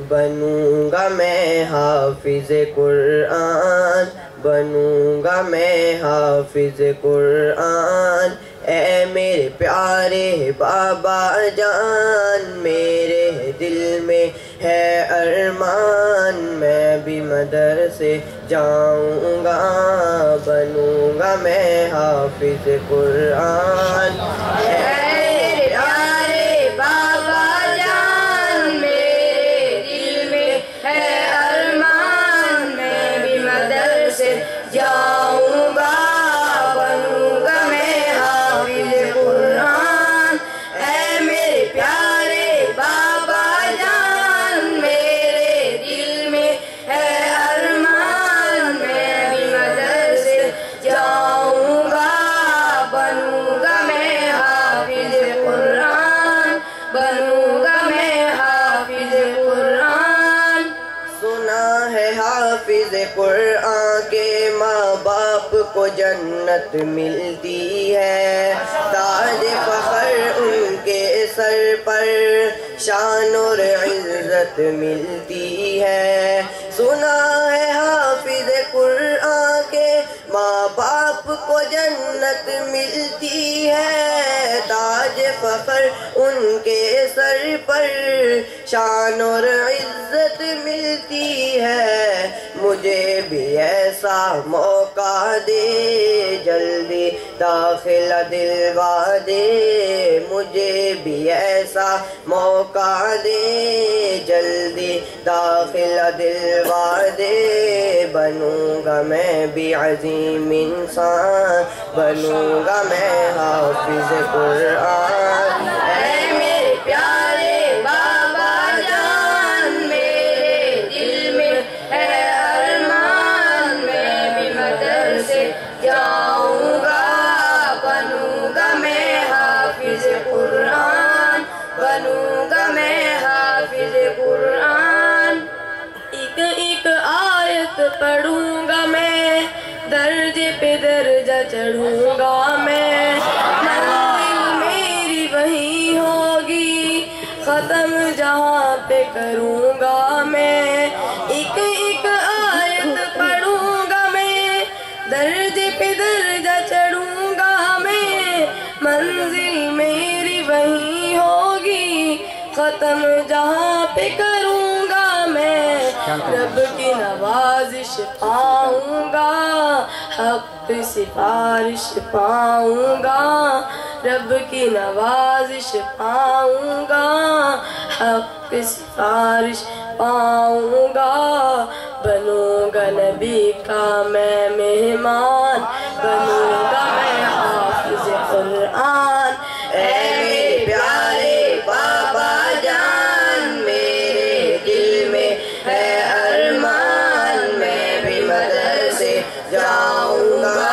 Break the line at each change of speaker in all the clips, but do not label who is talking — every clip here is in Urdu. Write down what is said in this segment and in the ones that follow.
بنوں گا میں حافظ قرآن، بنوں گا میں حافظ قرآن، اے میرے پیارے بابا جان، میرے دل میں ہے ارمان، میں بھی مدرسے جاؤں گا، بنوں گا میں حافظ قرآن،
جاؤں گا، بنوں گا میں حافظ قرآن، اے میرے پیارے بابا جان، میرے دل میں ہے ارمان، میں بھی مدرسے جاؤں گا، بنوں گا میں حافظ قرآن، بنوں گا میں حافظ قرآن۔
سنا ہے حافظ قرآن کے ماں باپ کو جنت ملتی ہے، تاج فخر ان کے سر پر شان اور عزت ملتی ہے، سنا ہے حافظ قرآن کے ماں باپ کو جنت ملتی ہے، تاج فخر ان کے سر پر شان اور عزت ملتی ہے، مجھے بھی ایسا موقع دے، جلدی داخلہ دلوا دے، مجھے بھی ایسا موقع دے، جلدی داخلہ دلوا دے، بنوں گا میں بھی عظیم انسان، بنوں گا میں حافظ قرآن،
اے میرے پیارے بابا جان، میرے دل میں ہے ارمان، میں بھی مدرسے جاؤں گا، بنوں گا میں حافظ قرآن، بنوں گا میں حافظ قرآن۔ ایک ایک آیت پڑھوں گا میں، درجے پہ درجہ چڑھوں گا میں، منزل میری وہیں ہوگی، ختم جہاں پہ کروں گا میں، ایک ایک آیت پڑھوں گا میں، درجے پہ درجہ چڑھوں گا میں، منزل میری وہیں ہوگی، ختم جہاں پہ کروں گا میں، رب کی نوازش پاؤں گا، حق سفارش پاؤں گا، رب کی نوازش پاؤں گا، حق سفارش پاؤں گا، بنوں گا نبی کا میں مہمان، بنوں گا میں حافظ قرآن، اے میرے پیارے بابا جان، میرے دل میں ہے ارمان، میں بھی مدرسے جاؤں گا،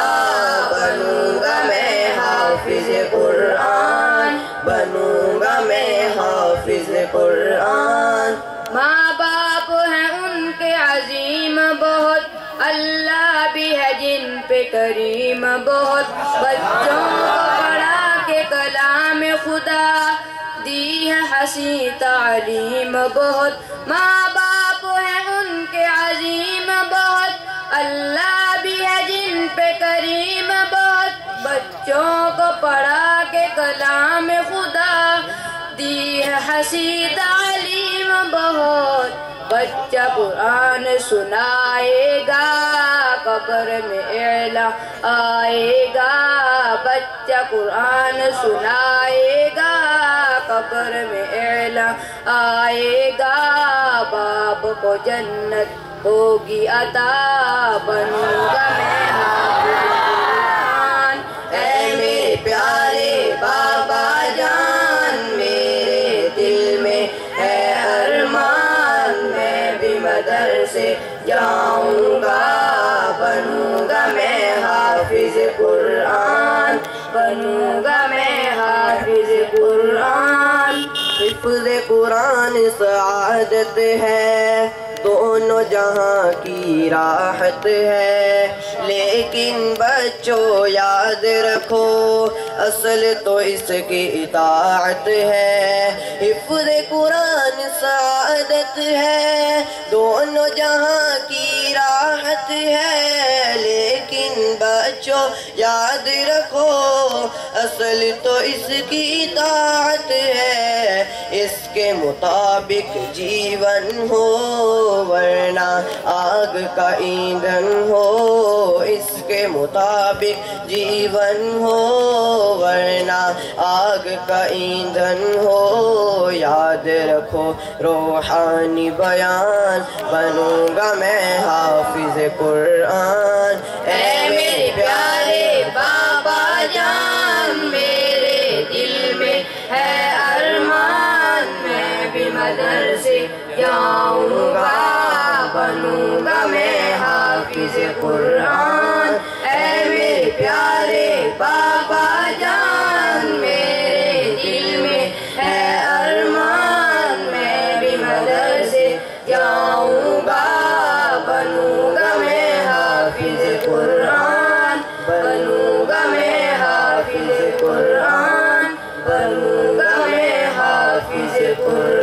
بنوں گا میں حافظ قرآن، بنوں گا میں حافظ قرآن۔ ماں باپ ہیں ان کے عظیم بہت، اللہ بھی ہے جن پہ کریم بہت، بچوں کو پڑھا کے کلام خدا دی ہے حسین تعلیم بہت، ماں باپ ہیں ان کے عظیم بہت، اللہ بھی ہے جن پہ کریم بہت، بچوں کو پڑھا کے کلام خدا دی ہے حسین تعلیم بہت، بچہ قرآن سنائے گا، قبر میں اعلان آئے گا، بچہ قرآن سنائے گا، قبر میں اعلان آئے گا، باپ کو جنت ہوگی عطا، بنوں گا میں حافظ قرآن، اے میرے پیارے بابا جان، میرے دل میں ہے ارمان، میں بھی مدرسے جاؤں گا، بنوں گا میں حافظ قرآن، بنوں گا میں حافظ قرآن۔
حفظ قرآن سعادت ہے، دونوں جہاں کی راحت ہے، لیکن بچوں یاد رکھو اصل تو اس کی اطاعت ہے، حفظ قرآن سعادت سعادت ہے، دونوں جہاں کی راحت ہے، لیکن بچوں یاد رکھو اصل تو اس کی اطاعت ہے، اس کے مطابق جیون ہو ورنہ آگ کا ایندھن ہو، اس کے مطابق جیون ہو ورنہ آگ کا ایندھن ہو، یاد رکھو روحانی بیان بنوں گا میں حافظ قرآن،
اے میرے پیارے بابا جان میرے دل میں ہے ارمان، میں بھی مدرسے جاؤں گا بنوں گا میں حافظ قرآن، اے میرے پیارے بابا جان میرے دل میں ہے ارمان، میں بھی مدرسے جاؤں گا بنوں گا میں حافظ قرآن، بنوں گا میں حافظ قرآن، بنوں گا میں حافظ قرآن۔